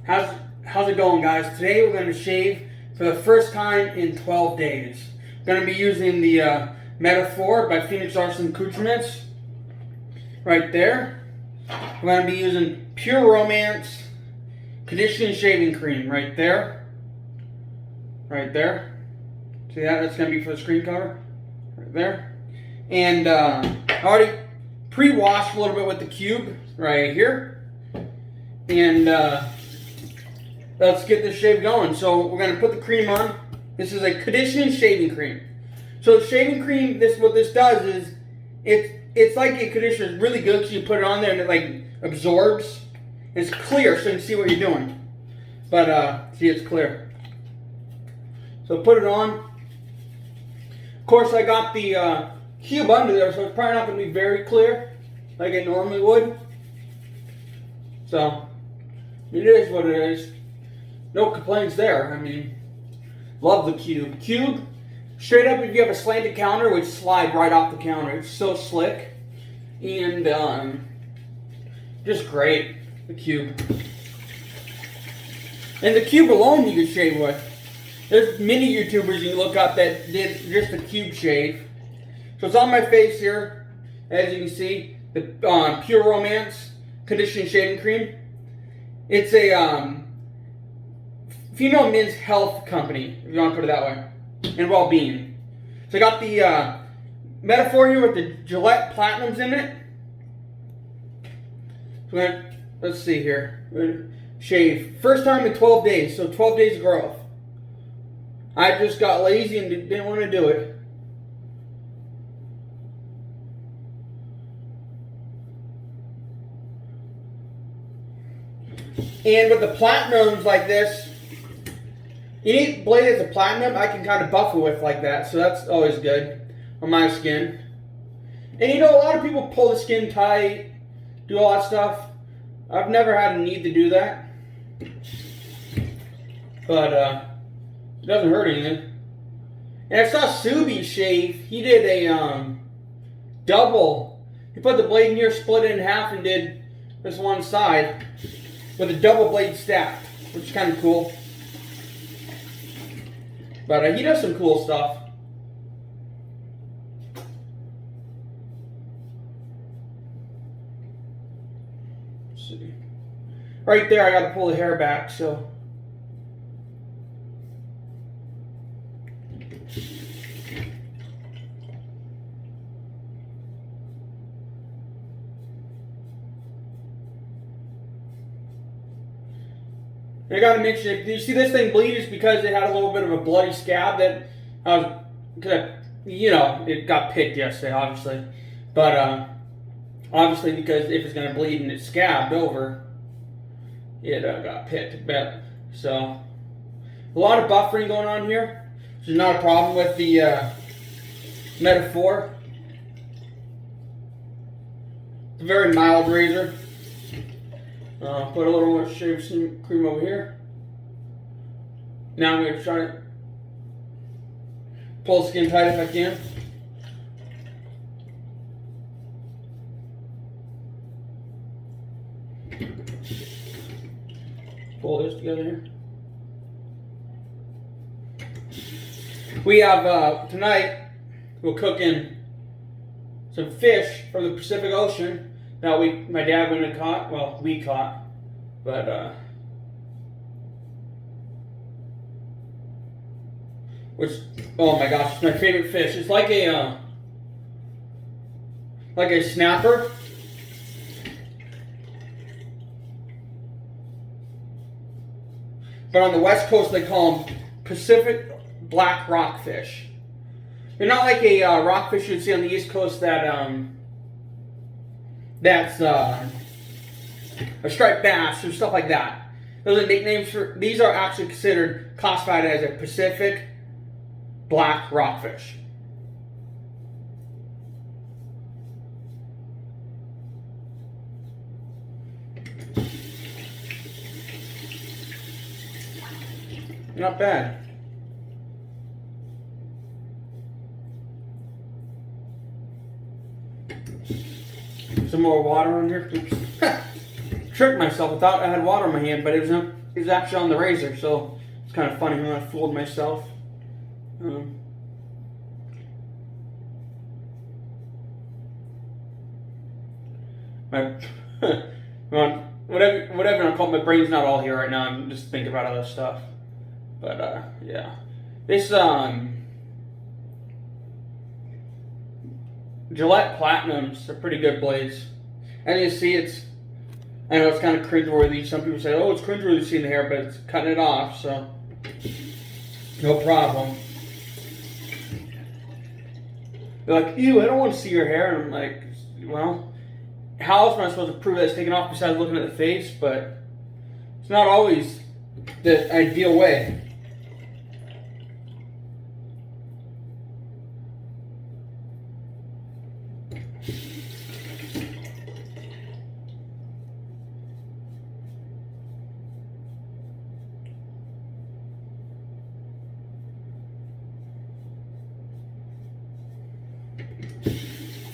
How's it going, guys? Today we're going to shave for the first time in 12 days. We're going to be using the Metaphor by Phoenix Arts and Accoutrements right there. We're going to be using Pure Romance Conditioning Shaving Cream right there. Right there. See that? That's going to be for the screen cover. Right there. And I already pre-washed a little bit with the cube right here. And let's get this shave going. So we're going to put the cream on. This is a conditioning shaving cream. So shaving cream, what this does is it's like a conditioner. It's really good because you put it on there and it like absorbs. It's clear, so you can see what you're doing. But see, it's clear. So put it on. Of course, I got the cube under there, so it's probably not going to be very clear like it normally would. So it is what it is. No complaints there. I mean, love the cube. Cube, straight up, if you have a slanted counter, it would slide right off the counter. It's so slick. And just great, the cube. And the cube alone you can shave with. There's many YouTubers you can look up that did just a cube shave. So it's on my face here, as you can see, the Pure Romance Conditioning Shaving Cream. It's a female men's health company, if you want to put it that way, and well-being. So I got the Metaphor here with the Gillette Platinums in it. So let's see here. We're gonna shave. First time in 12 days, so 12 days of growth. I just got lazy and didn't want to do it. And with the platinums like this, you need a blade that's a platinum I can kind of buff it with like that, so that's always good on my skin. And you know, a lot of people pull the skin tight, do all that stuff. I've never had a need to do that. But it doesn't hurt anything. And I saw Subi shave. He did a double. He put the blade in here, split it in half, and did this one side with a double blade stack, which is kind of cool. But he does some cool stuff. Let's see. Right there, I got to pull the hair back, so. I gotta mention, if you see this thing bleed, it's because it had a little bit of a bloody scab that it got picked yesterday, obviously. But obviously, because if it's gonna bleed and it's scabbed over, it got picked. But so a lot of buffering going on here, which is not a problem with the Metaphor. It's a very mild razor. Put a little more shaving cream over here. Now I'm going to try to pull the skin tight if I can. Pull this together here. We have, tonight, we're cooking some fish from the Pacific Ocean. Now my dad went and caught. Well, we caught, but which, oh my gosh, it's my favorite fish. It's like a snapper, but on the West Coast they call them Pacific black rockfish. They're not like a rockfish you'd see on the East Coast that's a striped bass or stuff like that. Those are nicknames for. These are actually considered classified as a Pacific black rockfish. Not bad. Some more water on here. tricked myself. I thought I had water in my hand, but it was actually on the razor. So it's kind of funny when I fooled myself. Whatever I'm called, my brain's not all here right now. I'm just thinking about other stuff. But yeah, this Gillette Platinums are pretty good blades. And you see, I know it's kind of cringeworthy. Some people say, "Oh, it's cringeworthy seeing the hair," but it's cutting it off, so no problem. They're like, "Ew, I don't want to see your hair," and I'm like, "Well, how else am I supposed to prove that it's taken off besides looking at the face?" But it's not always the ideal way.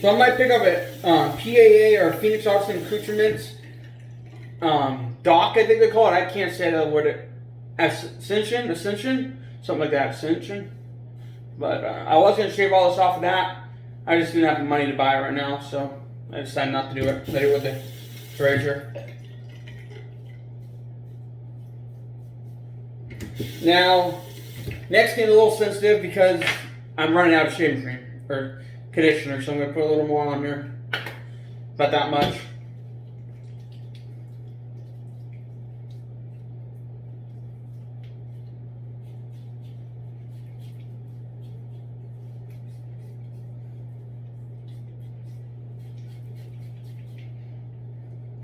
So I might pick up a PAA or Phoenix Artisan Accoutrements dock, I think they call it. I can't say the word. Ascension, something like that. Ascension. But I was gonna shave all this off of that. I just didn't have the money to buy it right now, so I decided not to do it. Let it with the razor. Now, next getting a little sensitive because I'm running out of shaving cream or conditioner, so I'm going to put a little more on here. About that much.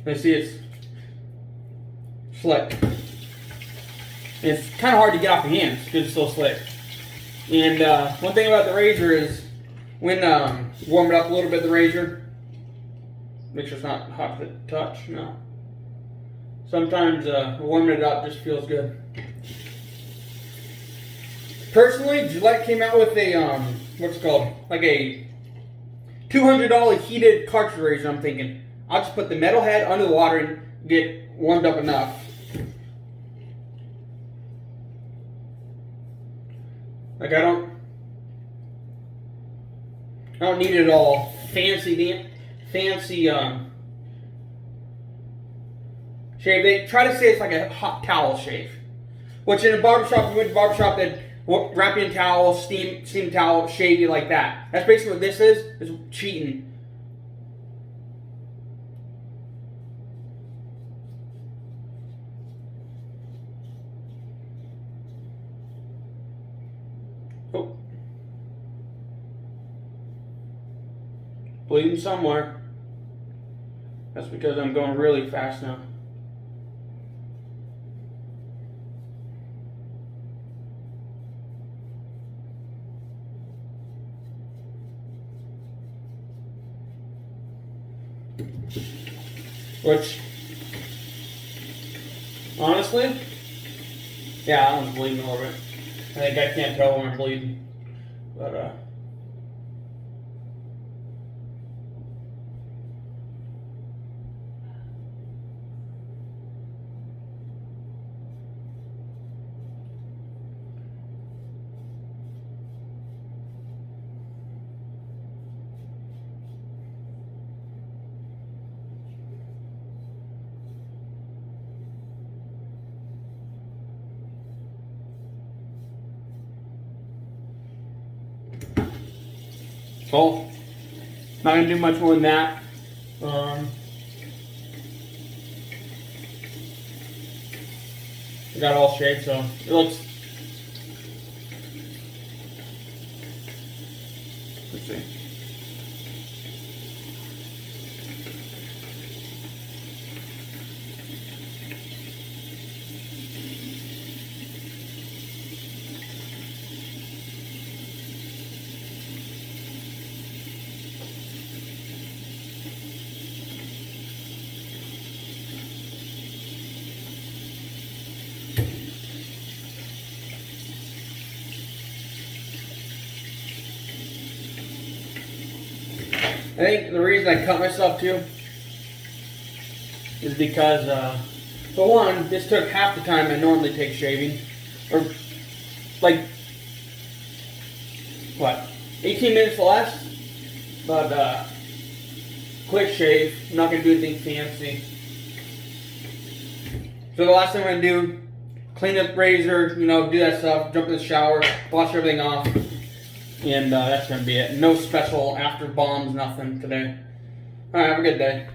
You see it's slick. And it's kind of hard to get off your hands because it's so slick. And one thing about the razor is when warm it up a little bit, the razor, make sure it's not hot to the touch. No. Sometimes warming it up just feels good. Personally, Gillette came out with a what's it called, like a $200 heated cartridge razor. I'm thinking I'll just put the metal head under the water and get warmed up enough. Like I don't need it all fancy shave. They try to say it's like a hot towel shave, which in a barbershop, if you went to a barbershop, they'd wrap you in towel, steam towel, shave you like that. That's basically what this is cheating. Oh. Bleeding somewhere. That's because I'm going really fast now. Which, honestly, yeah, I'm bleeding a little bit. I think I can't tell when I'm bleeding, but so not gonna do much more than that. I got all shaved, so it looks. Let's see. I think the reason I cut myself too is because, for one, this took half the time I normally take shaving. Or, like, what, 18 minutes less? But, quick shave. I'm not going to do anything fancy. So the last thing I'm going to do, clean up razor, you know, do that stuff, jump in the shower, wash everything off. And that's going to be it. No special after bombs, nothing today. Alright, have a good day.